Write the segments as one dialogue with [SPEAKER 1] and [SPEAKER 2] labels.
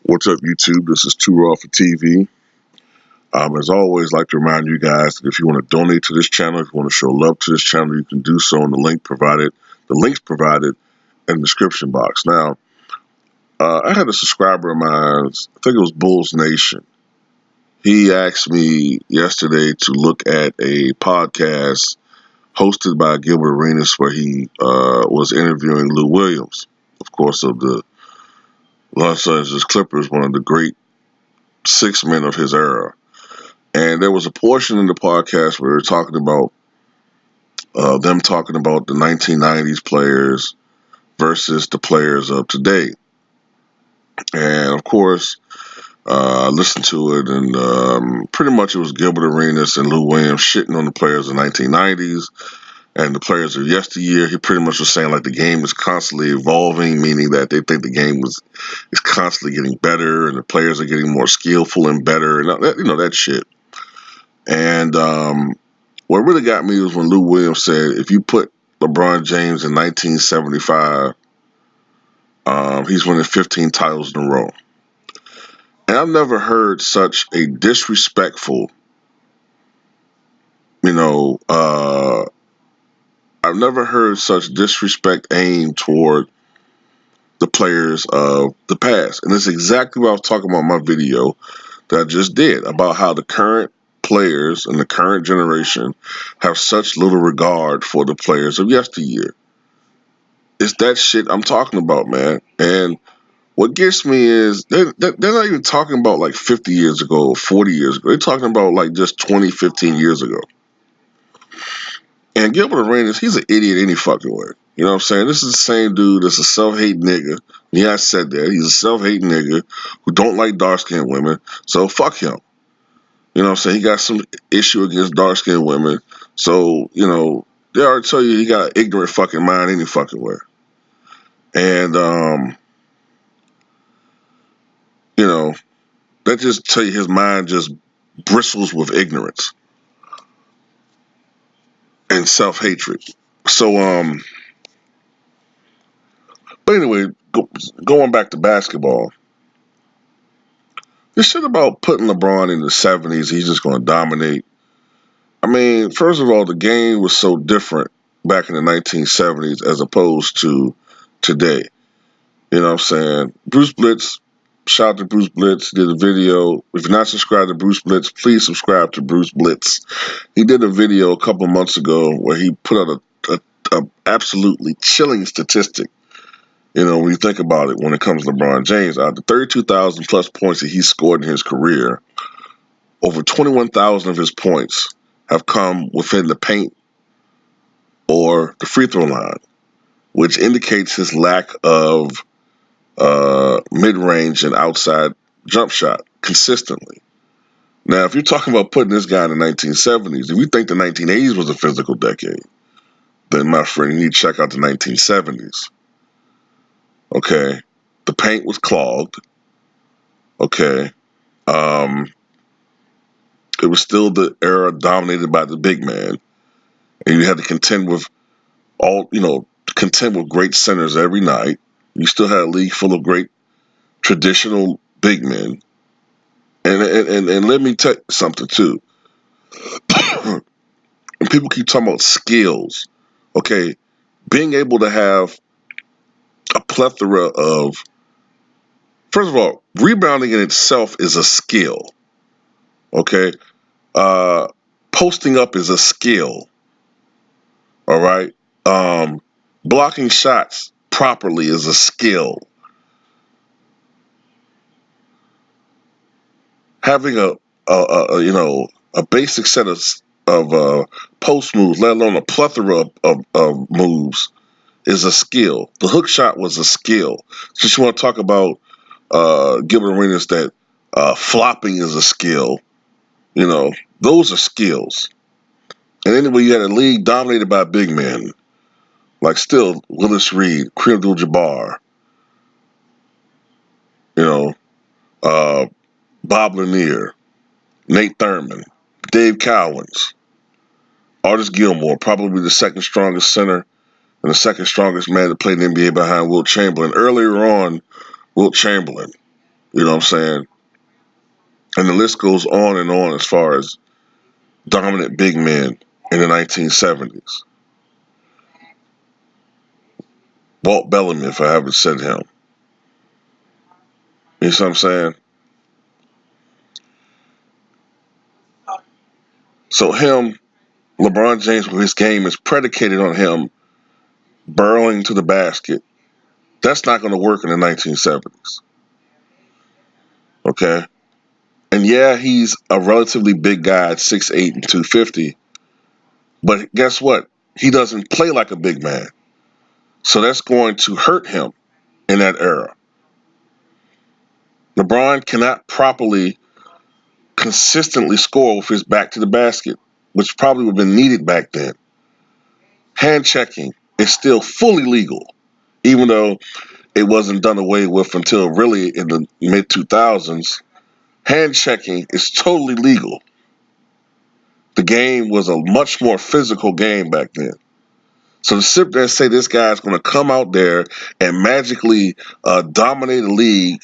[SPEAKER 1] What's up, YouTube? This is Too Raw for TV. As always, I'd like to remind you guys that if you want to donate to this channel, if you want to show love to this channel, you can do so in the links provided in the description box. Now, I had a subscriber of mine, I think it was Bulls Nation. He asked me yesterday to look at a podcast hosted by Gilbert ARENAS where he was interviewing Lou Williams, of course, of the Los Angeles Clippers, one of the great six men of his era. And there was a portion in the podcast where they were talking about them talking about the 1990s players versus the players of today. And of course, I listened to it, and pretty much it was Gilbert ARENAS and Lou Williams shitting on the players of the 1990s and the players of yesteryear. He pretty much was saying like the game is constantly evolving, meaning that they think the game is constantly getting better, and the players are getting more skillful and better, and that shit. And what really got me was when Lou Williams said, if you put LeBron James in 1975, he's winning 15 titles in a row. And I've never heard such a disrespectful, I've never heard such disrespect aimed toward the players of the past. And it's exactly what I was talking about in my video that I just did about how the current players in the current generation have such little regard for the players of yesteryear. It's that shit I'm talking about, man. And what gets me is they're not even talking about like 50 years ago or 40 years ago. They're talking about like just 20, 15 years ago. And Gilbert ARENAS, he's an idiot any fucking way. You know what I'm saying? This is the same dude that's a self-hating nigga. Yeah, I said that. He's a self-hating nigga who don't like dark-skinned women. So fuck him. You know what I'm saying? He got some issue against dark-skinned women. So, they already tell you he got an ignorant fucking mind any fucking way. And, that just tell you his mind just bristles with ignorance and self-hatred. So, but anyway, going back to basketball, this shit about putting LeBron in the 70s, he's just going to dominate. I mean, first of all, the game was so different back in the 1970s as opposed to today. You know what I'm saying? Bruce Blitz, shout out to Bruce Blitz, did a video. If you're not subscribed to Bruce Blitz, please subscribe to Bruce Blitz. He did a video a couple months ago where he put out a absolutely chilling statistic. When you think about it, when it comes to LeBron James, out of the 32,000 plus points that he scored in his career, over 21,000 of his points have come within the paint or the free throw line, which indicates his lack of mid-range and outside jump shot consistently. Now, if you're talking about putting this guy in the 1970s, if you think the 1980s was a physical decade, then my friend, you need to check out the 1970s. Okay, the paint was clogged. Okay, it was still the era dominated by the big man, and you had to contend with great centers every night. You still had a league full of great traditional big men, and let me tell you something too. And people keep talking about skills. Okay, being able to have a plethora of, first of all, rebounding in itself is a skill. Okay, posting up is a skill. All right, blocking shots properly is a skill. Having a basic set of post moves, let alone a plethora of moves, is a skill. The hook shot was a skill. Just want to talk about Gilbert ARENAS that flopping is a skill. Those are skills. And anyway, you had a league dominated by big men, like still Willis Reed, Kareem Abdul-Jabbar, Bob Lanier, Nate Thurman, Dave Cowens, Artis Gilmore, probably the second strongest center and the second strongest man to play in the NBA behind Wilt Chamberlain. Earlier on, Wilt Chamberlain. You know what I'm saying? And the list goes on and on as far as dominant big men in the 1970s. Walt Bellamy, if I haven't said him. You see what I'm saying? So him, LeBron James, with his game is predicated on him burrowing to the basket. That's not going to work in the 1970s. Okay? And yeah, he's a relatively big guy at 6'8" and 250. But guess what? He doesn't play like a big man. So that's going to hurt him in that era. LeBron cannot properly, consistently score with his back to the basket, which probably would have been needed back then. Hand checking is still fully legal, even though it wasn't done away with until really in the mid 2000s. Hand checking is totally legal. The game was a much more physical game back then. So to sit there and say this guy's going to come out there and magically dominate a league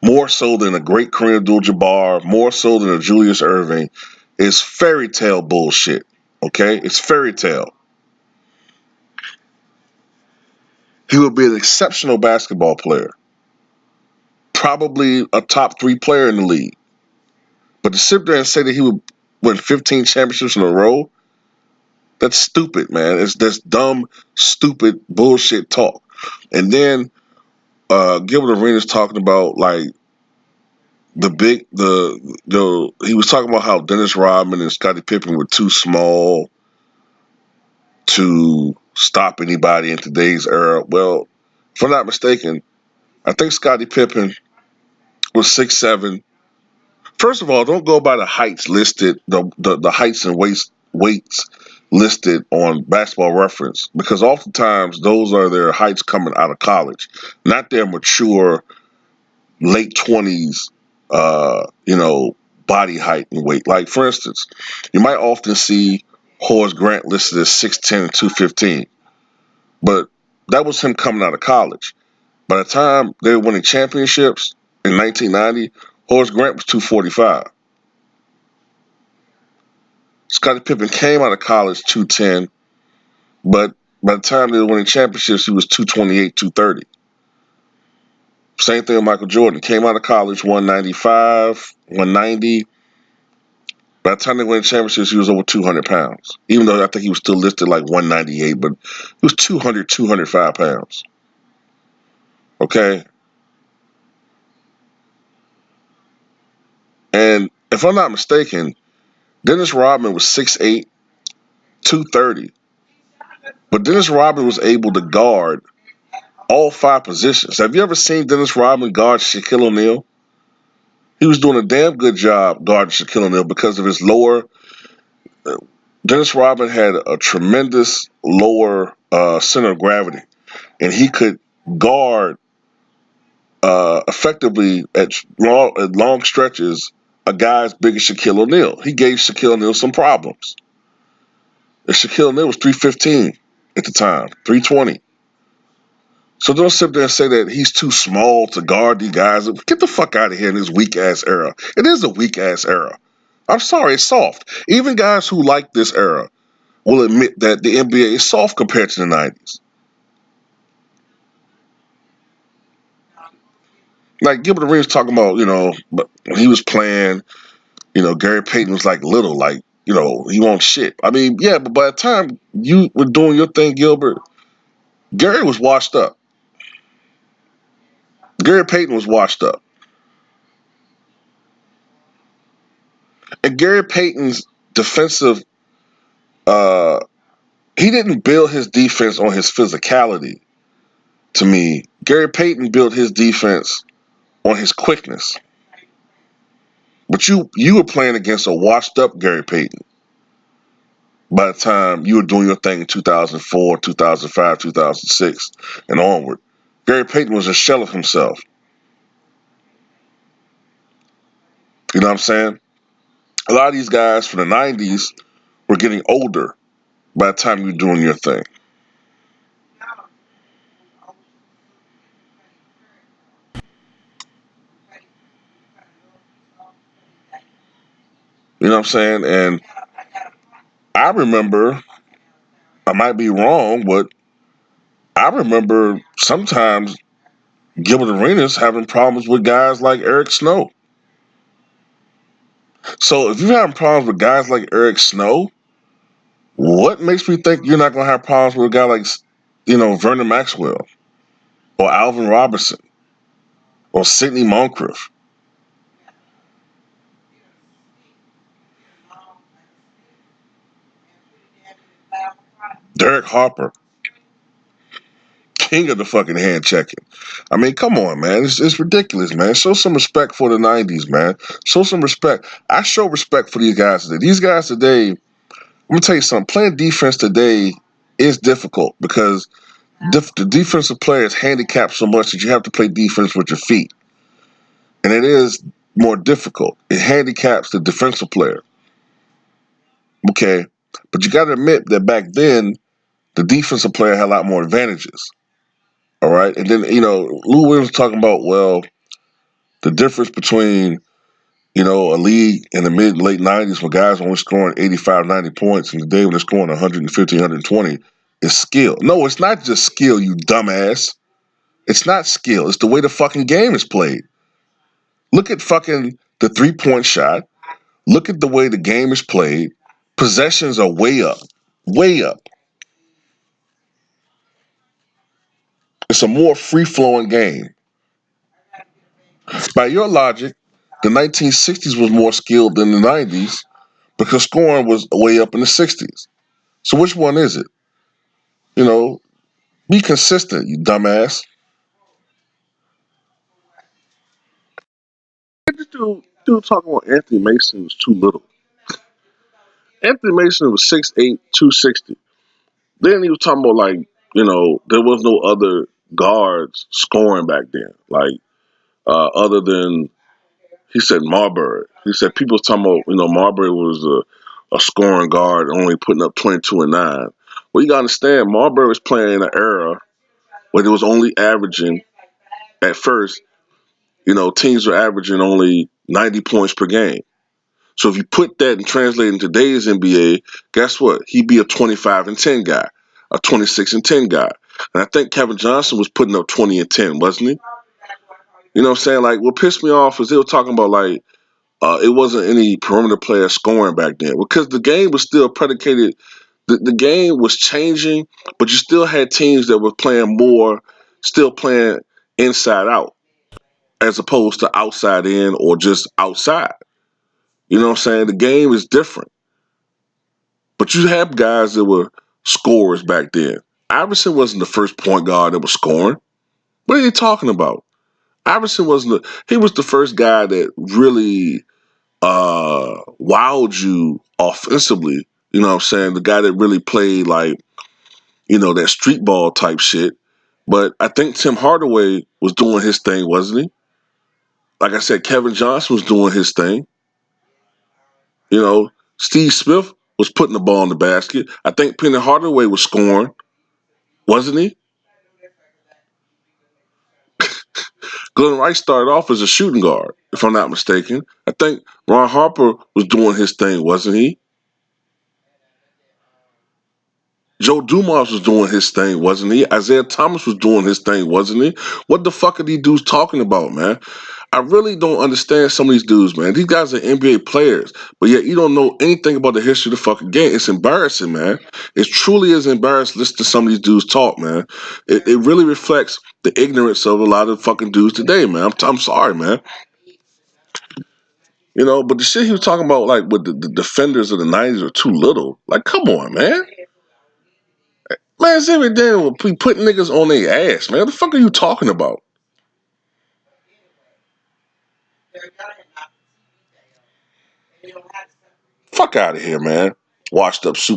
[SPEAKER 1] more so than a great Kareem Abdul-Jabbar, more so than a Julius Erving, is fairy tale bullshit. Okay? It's fairy tale. He would be an exceptional basketball player. Probably a top 3 player in the league. But to sit there and say that he would win 15 championships in a row, that's stupid, man. That's dumb, stupid bullshit talk. And then Gilbert Arenas talking about like he was talking about how Dennis Rodman and Scottie Pippen were too small to stop anybody in today's era. Well, if I'm not mistaken, I think Scottie Pippen was 6'7". First of all, don't go by the heights listed, the heights and weights listed on Basketball Reference, because oftentimes those are their heights coming out of college, not their mature late 20s, body height and weight. Like, for instance, you might often see Horace Grant listed as 6'10 and 215, but that was him coming out of college. By the time they were winning championships in 1990, Horace Grant was 245. Scottie Pippen came out of college 210, but by the time they were winning championships, he was 228, 230. Same thing with Michael Jordan. Came out of college 195, 190. By the time they won championships, he was over 200 pounds. Even though I think he was still listed like 198, but he was 200, 205 pounds. Okay? And if I'm not mistaken, Dennis Rodman was 6'8", 230. But Dennis Rodman was able to guard all 5 positions. Have you ever seen Dennis Rodman guard Shaquille O'Neal? He was doing a damn good job guarding Shaquille O'Neal because of his lower. Dennis Rodman had a tremendous lower center of gravity, and he could guard effectively at long stretches a guy as big as Shaquille O'Neal. He gave Shaquille O'Neal some problems. And Shaquille O'Neal was 315 at the time, 320. So don't sit there and say that he's too small to guard these guys. Get the fuck out of here in this weak ass era. It is a weak ass era. I'm sorry, it's soft. Even guys who like this era will admit that the NBA is soft compared to the 90s. Like Gilbert Arenas talking about, but when he was playing, Gary Payton was like little, like, he won't shit. I mean, yeah, but by the time you were doing your thing, Gilbert, Gary was washed up. Gary Payton was washed up. And Gary Payton's defensive, uh, he didn't build his defense on his physicality. To me, Gary Payton built his defense on his quickness. But you were playing against a washed up Gary Payton by the time you were doing your thing in 2004, 2005, 2006, and onward. Gary Payton was a shell of himself. You know what I'm saying? A lot of these guys from the 90s were getting older by the time you were doing your thing. You know what I'm saying? And I remember, I might be wrong, but I remember sometimes Gilbert Arenas having problems with guys like Eric Snow. So if you're having problems with guys like Eric Snow, what makes me think you're not going to have problems with a guy like, Vernon Maxwell or Alvin Robertson or Sidney Moncrief, Derek Harper, king of the fucking hand checking? I mean, come on, man. It's ridiculous, man. Show some respect for the 90s, man. Show some respect. I show respect for these guys today. These guys today, I'm going to tell you something. Playing defense today is difficult because the defensive player is handicapped so much that you have to play defense with your feet. And it is more difficult. It handicaps the defensive player. Okay. But you got to admit that back then, the defensive player had a lot more advantages. All right. And then, Lou Williams was talking about, well, the difference between, a league in the late 90s where guys were only scoring 85, 90 points and today when they're scoring 150, 120 is skill. No, it's not just skill, you dumbass. It's not skill. It's the way the fucking game is played. Look at fucking the 3-point shot. Look at the way the game is played. Possessions are way up. Way up. It's a more free-flowing game. By your logic, the 1960s was more skilled than the 90s because scoring was way up in the 60s. So which one is it? Be consistent, you dumbass. This dude talking about Anthony Mason was too little. Anthony Mason was 6'8", 260. Then he was talking about there was no other guards scoring back then. Other than he said Marbury. He said people was talking about Marbury was a scoring guard only putting up 22 and 9. Well, you gotta understand Marbury was playing in an era where there was only averaging at first. Teams were averaging only 90 points per game. So if you put that and translate in today's NBA, guess what? He'd be a 25 and 10 guy, a 26 and 10 guy. And I think Kevin Johnson was putting up 20 and 10, wasn't he? You know what I'm saying? Like, what pissed me off was they were talking about, it wasn't any perimeter player scoring back then because the game was still predicated. The game was changing, but you still had teams that were playing more, still playing inside out as opposed to outside in or just outside. You know what I'm saying? The game is different. But you have guys that were scorers back then. Iverson wasn't the first point guard that was scoring. What are you talking about? Iverson he was the first guy that really wowed you offensively. You know what I'm saying? The guy that really played that street ball type shit. But I think Tim Hardaway was doing his thing, wasn't he? Like I said, Kevin Johnson was doing his thing. Steve Smith was putting the ball in the basket. I think Penny Hardaway was scoring, wasn't he? Glenn Rice started off as a shooting guard, if I'm not mistaken. I think Ron Harper was doing his thing, wasn't he? Joe Dumars was doing his thing, wasn't he? Isaiah Thomas was doing his thing, wasn't he? What the fuck are these dudes talking about, man? I really don't understand some of these dudes, man. These guys are NBA players, but yet you don't know anything about the history of the fucking game. It's embarrassing, man. It truly is embarrassing listening to some of these dudes talk, man. It really reflects the ignorance of a lot of fucking dudes today, man. I'm sorry, man. But the shit he was talking about, like, with the defenders of the 90s are too little. Like, come on, man. Man, it's every day we putting niggas on their ass, man. What the fuck are you talking about? Fuck out of here, man. Washed up super